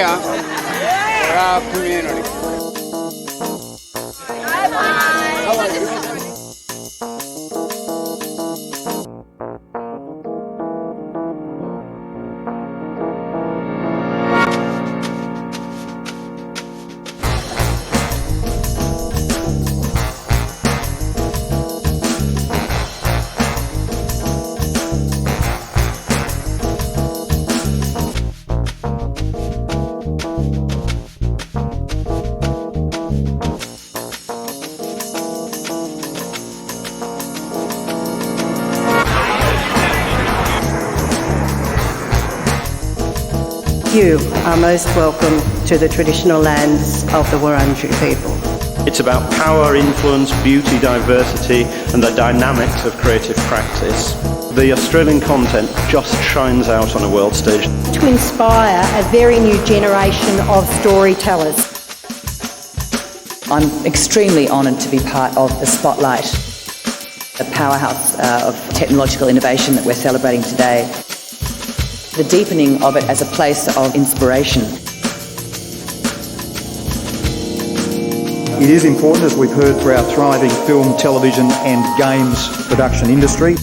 here for our community. You are most welcome to the traditional lands of the Wurundjeri people. It's about power, influence, beauty, diversity and the dynamics of creative practice. The Australian content just shines out on a world stage. To inspire a very new generation of storytellers. I'm extremely honoured to be part of the Spotlight, the powerhouse of technological innovation that we're celebrating today. The deepening of it as a place of inspiration. It is important, as we've heard, for our thriving film, television and games production industry.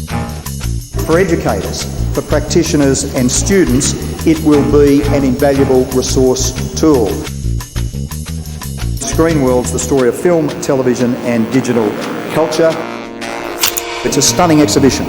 For educators, for practitioners and students, it will be an invaluable resource tool. Screen World's the story of film, television and digital culture. It's a stunning exhibition.